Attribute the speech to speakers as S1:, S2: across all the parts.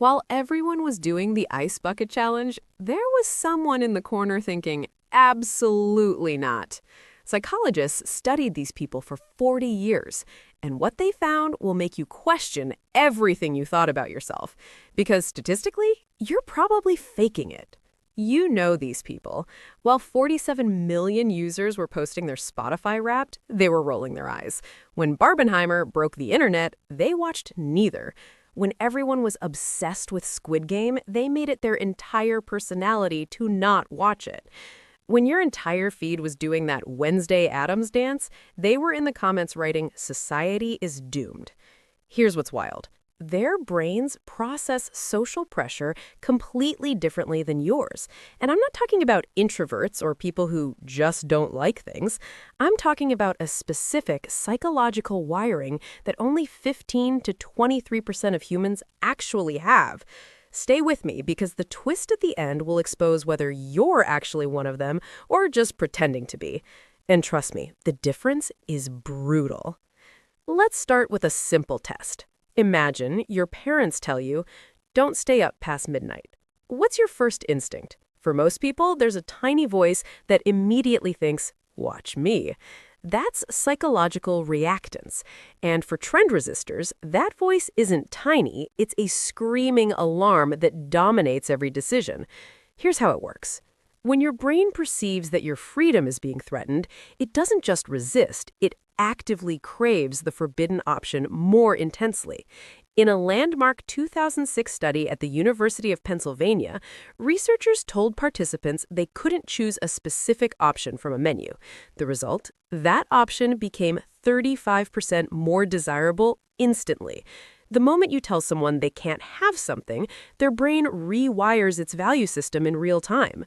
S1: While everyone was doing the ice bucket challenge, there was someone in the corner thinking, absolutely not. Psychologists studied these people for 40 years, and what they found will make you question everything you thought about yourself. Because statistically, you're probably faking it. You know these people. While 47 million users were posting their Spotify Wrapped, they were rolling their eyes. When Barbenheimer broke the internet, they watched neither. When everyone was obsessed with Squid Game, they made it their entire personality to not watch it. When your entire feed was doing that Wednesday Addams dance, they were in the comments writing, "Society is doomed." Here's what's wild. Their brains process social pressure completely differently than yours. And I'm not talking about introverts or people who just don't like things. I'm talking about a specific psychological wiring that only 15 to 23% of humans actually have. Stay with me because the twist at the end will expose whether you're actually one of them or just pretending to be. And trust me, the difference is brutal. Let's start with a simple test. Imagine your parents tell you, don't stay up past midnight. What's your first instinct? For most people, there's a tiny voice that immediately thinks, watch me. That's psychological reactance. And for trend resistors, that voice isn't tiny, it's a screaming alarm that dominates every decision. Here's how it works. When your brain perceives that your freedom is being threatened, it doesn't just resist, it actively craves the forbidden option more intensely. In a landmark 2006 study at the University of Pennsylvania, researchers told participants they couldn't choose a specific option from a menu. The result? That option became 35% more desirable instantly. The moment you tell someone they can't have something, their brain rewires its value system in real time.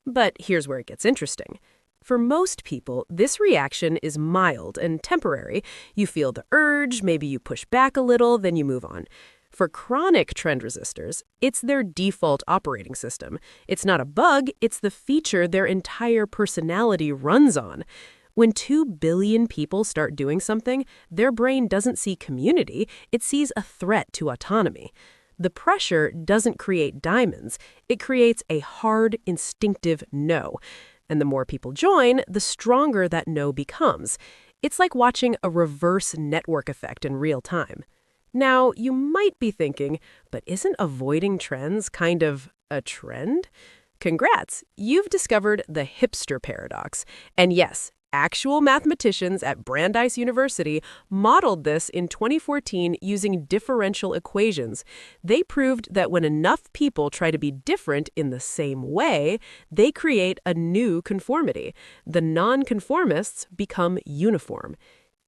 S1: But here's where it gets interesting. For most people, this reaction is mild and temporary. You feel the urge, maybe you push back a little, then you move on. For chronic trend resistors, it's their default operating system. It's not a bug, it's the feature their entire personality runs on. When 2 billion people start doing something, their brain doesn't see community, it sees a threat to autonomy. The pressure doesn't create diamonds, it creates a hard, instinctive no. And the more people join, the stronger that no becomes. It's like watching a reverse network effect in real time. Now, you might be thinking, but isn't avoiding trends kind of a trend? Congrats, you've discovered the Hipster Paradox. And yes, actual mathematicians at Brandeis University modeled this in 2014 using differential equations. They proved that when enough people try to be different in the same way, they create a new conformity. The non-conformists become uniform.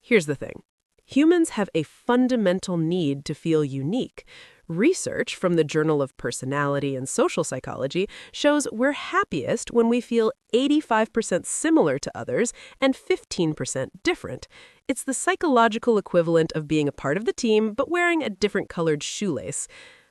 S1: Here's the thing. Humans have a fundamental need to feel unique. Research from the Journal of Personality and Social Psychology shows we're happiest when we feel 85% similar to others and 15% different. It's the psychological equivalent of being a part of the team but wearing a different colored shoelace.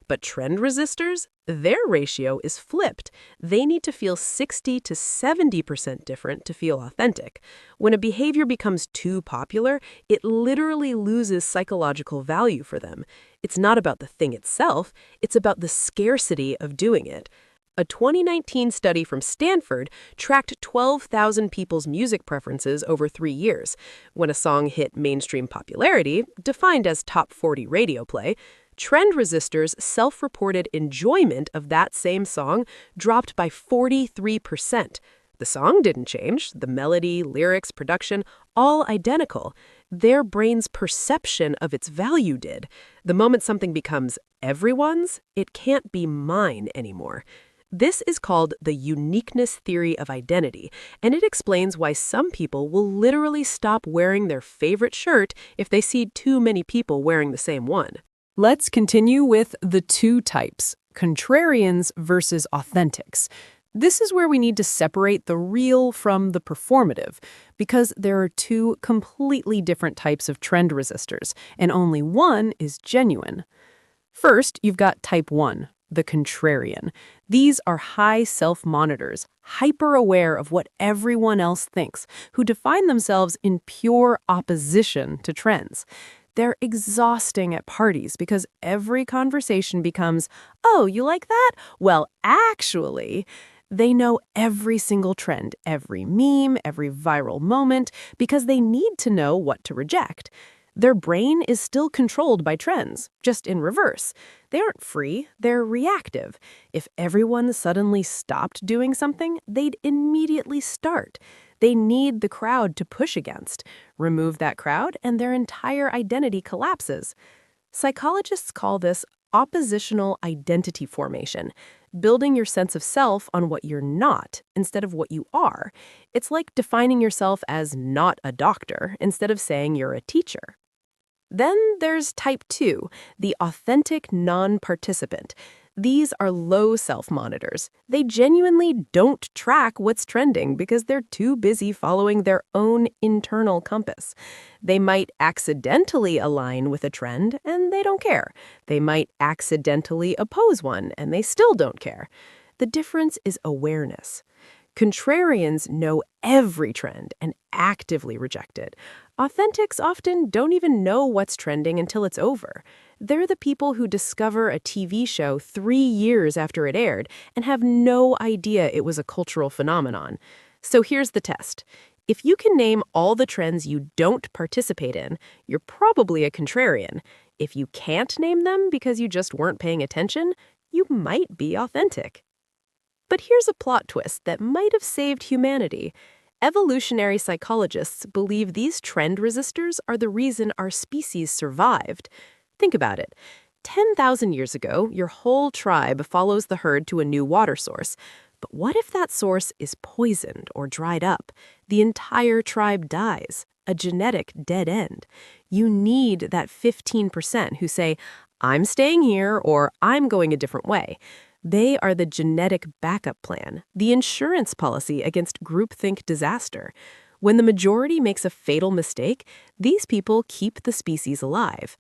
S1: But trend resistors, their ratio is flipped. They need to feel 60 to 70% different to feel authentic. When a behavior becomes too popular, it literally loses psychological value for them. It's not about the thing itself, it's about the scarcity of doing it. A 2019 study from Stanford tracked 12,000 people's music preferences over 3 years. When a song hit mainstream popularity, defined as top 40 radio play, trend resistors' self-reported enjoyment of that same song dropped by 43%. The song didn't change, the melody, lyrics, production, all identical. Their brain's perception of its value did. The moment something becomes everyone's, it can't be mine anymore. This is called the uniqueness theory of identity, and it explains why some people will literally stop wearing their favorite shirt if they see too many people wearing the same one.
S2: Let's continue with the two types, contrarians versus authentics. This is where we need to separate the real from the performative, because there are two completely different types of trend resistors, and only one is genuine. First, you've got type 1, the contrarian. These are high self-monitors, hyper-aware of what everyone else thinks, who define themselves in pure opposition to trends. They're exhausting at parties because every conversation becomes, "Oh, you like that? Well, actually," they know every single trend, every meme, every viral moment, because they need to know what to reject. Their brain is still controlled by trends, just in reverse. They aren't free, they're reactive. If everyone suddenly stopped doing something, they'd immediately start. They need the crowd to push against. Remove that crowd, and their entire identity collapses. Psychologists call this oppositional identity formation, building your sense of self on what you're not instead of what you are. It's like defining yourself as not a doctor instead of saying you're a teacher. Then there's type 2, the authentic non-participant. These are low self-monitors. They genuinely don't track what's trending because they're too busy following their own internal compass. They might accidentally align with a trend, and they don't care. They might accidentally oppose one, and they still don't care. The difference is awareness. Contrarians know every trend and actively reject it. Authentics often don't even know what's trending until it's over. They're the people who discover a TV show 3 years after it aired and have no idea it was a cultural phenomenon. So here's the test. If you can name all the trends you don't participate in, you're probably a contrarian. If you can't name them because you just weren't paying attention, you might be authentic. But here's a plot twist that might have saved humanity. Evolutionary psychologists believe these trend resistors are the reason our species survived. Think about it. 10,000 years ago, your whole tribe follows the herd to a new water source. But what if that source is poisoned or dried up? The entire tribe dies, a genetic dead end. You need that 15% who say, "I'm staying here," or "I'm going a different way." They are the genetic backup plan, the insurance policy against groupthink disaster. When the majority makes a fatal mistake, these people keep the species alive.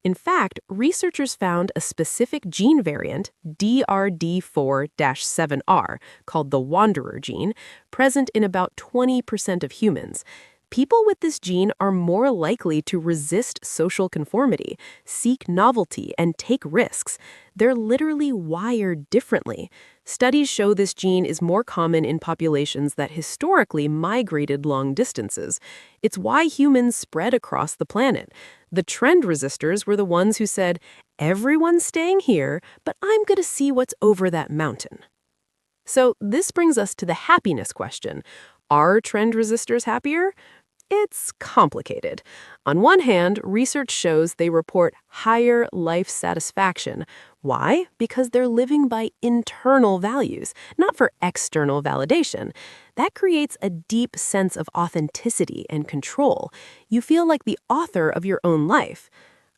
S2: In fact, researchers found a specific gene variant, DRD4-7R, called the wanderer gene, present in about 20% of humans. People with this gene are more likely to resist social conformity, seek novelty, and take risks. They're literally wired differently. Studies show this gene is more common in populations that historically migrated long distances. It's why humans spread across the planet. The trend resistors were the ones who said, "Everyone's staying here, but I'm going to see what's over that mountain." So this brings us to the happiness question. Are trend resistors happier? It's complicated. On one hand, research shows they report higher life satisfaction. Why? Because they're living by internal values, not for external validation. That creates a deep sense of authenticity and control. You feel like the author of your own life.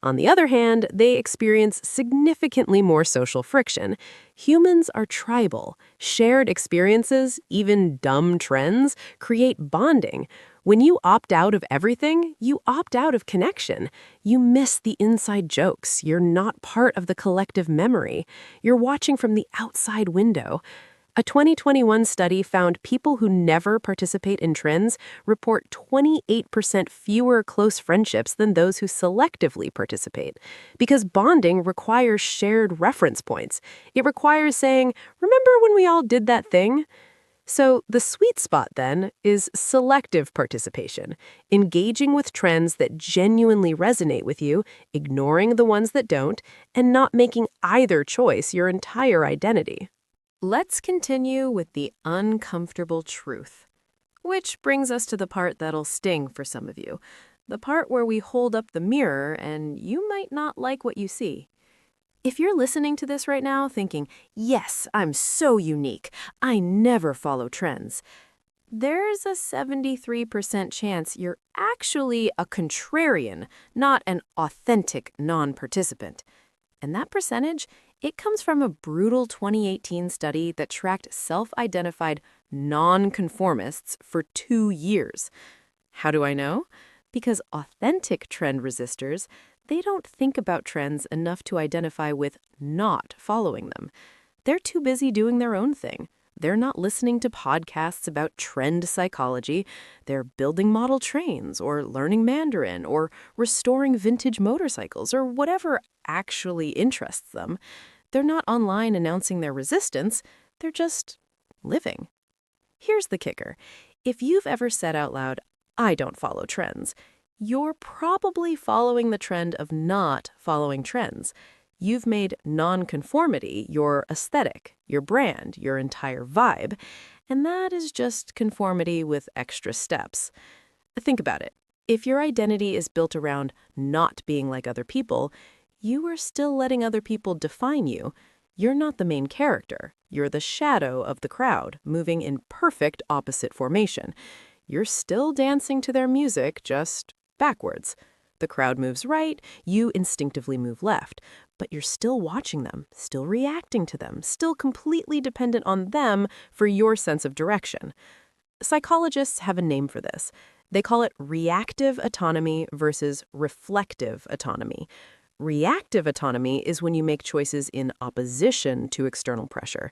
S2: On the other hand, they experience significantly more social friction. Humans are tribal. Shared experiences, even dumb trends, create bonding. When you opt out of everything, you opt out of connection. You miss the inside jokes. You're not part of the collective memory. You're watching from the outside window. A 2021 study found people who never participate in trends report 28% fewer close friendships than those who selectively participate. Because bonding requires shared reference points. It requires saying, "Remember when we all did that thing?" So the sweet spot, then, is selective participation, engaging with trends that genuinely resonate with you, ignoring the ones that don't, and not making either choice your entire identity.
S1: Let's continue with the uncomfortable truth. Which brings us to the part that'll sting for some of you. The part where we hold up the mirror and you might not like what you see. If you're listening to this right now thinking, "Yes, I'm so unique. I never follow trends," there's a 73% chance you're actually a contrarian, not an authentic non-participant. And that percentage, it comes from a brutal 2018 study that tracked self-identified non-conformists for 2 years. How do I know? Because authentic trend resistors, they don't think about trends enough to identify with not following them. They're too busy doing their own thing, They're not listening to podcasts about trend psychology. They're building model trains or learning Mandarin or restoring vintage motorcycles or whatever actually interests them. They're not online announcing their resistance. They're just living. Here's the kicker. If you've ever said out loud, "I don't follow trends," you're probably following the trend of not following trends. You've made non-conformity your aesthetic, your brand, your entire vibe, and that is just conformity with extra steps. Think about it. If your identity is built around not being like other people, you are still letting other people define you. You're not the main character. You're the shadow of the crowd, moving in perfect opposite formation. You're still dancing to their music, just backwards. The crowd moves right, you instinctively move left, but you're still watching them, still reacting to them, still completely dependent on them for your sense of direction. Psychologists have a name for this. They call it reactive autonomy versus reflective autonomy. Reactive autonomy is when you make choices in opposition to external pressure.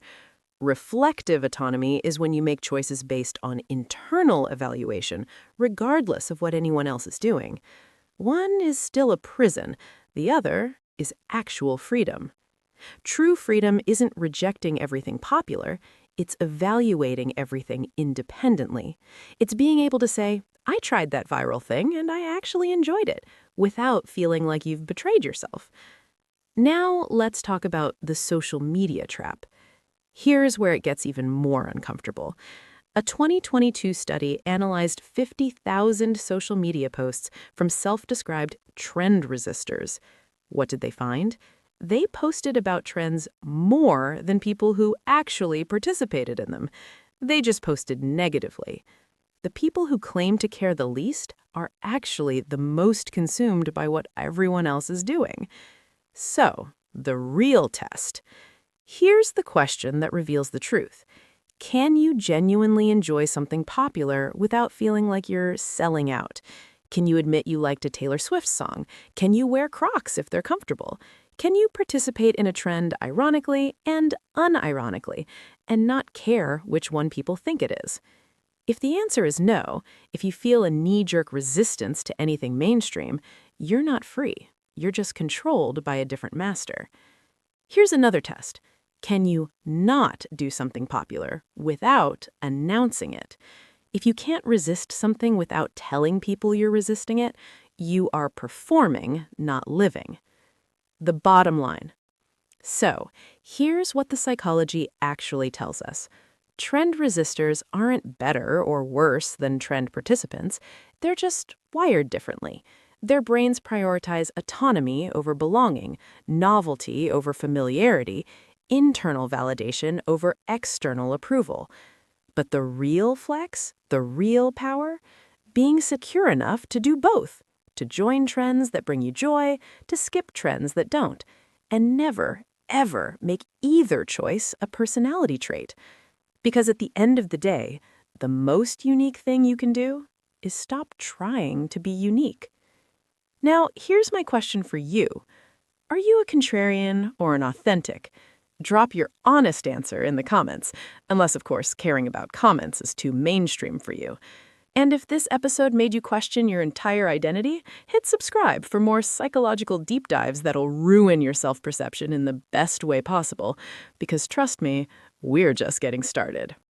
S1: Reflective autonomy is when you make choices based on internal evaluation, regardless of what anyone else is doing. One is still a prison, the other is actual freedom. True freedom isn't rejecting everything popular, it's evaluating everything independently. It's being able to say, "I tried that viral thing and I actually enjoyed it," without feeling like you've betrayed yourself. Now let's talk about the social media trap. Here's where it gets even more uncomfortable. A 2022 study analyzed 50,000 social media posts from self-described trend resistors. What did they find? They posted about trends more than people who actually participated in them. They just posted negatively. The people who claim to care the least are actually the most consumed by what everyone else is doing. So, the real test. Here's the question that reveals the truth. Can you genuinely enjoy something popular without feeling like you're selling out? Can you admit you liked a Taylor Swift song? Can you wear Crocs if they're comfortable? Can you participate in a trend ironically and unironically, and not care which one people think it is? If the answer is no, if you feel a knee-jerk resistance to anything mainstream, you're not free. You're just controlled by a different master. Here's another test. Can you not do something popular without announcing it? If you can't resist something without telling people you're resisting it, you are performing, not living. The bottom line. So, here's what the psychology actually tells us. Trend resistors aren't better or worse than trend participants. They're just wired differently. Their brains prioritize autonomy over belonging, novelty over familiarity, internal validation over external approval. But the real flex, the real power, being secure enough to do both, to join trends that bring you joy, to skip trends that don't, and never, ever make either choice a personality trait. Because at the end of the day, the most unique thing you can do is stop trying to be unique. Now, here's my question for you. Are you a contrarian or an authentic? Drop your honest answer in the comments, unless, of course, caring about comments is too mainstream for you. And if this episode made you question your entire identity, hit subscribe for more psychological deep dives that'll ruin your self-perception in the best way possible. Because trust me, we're just getting started.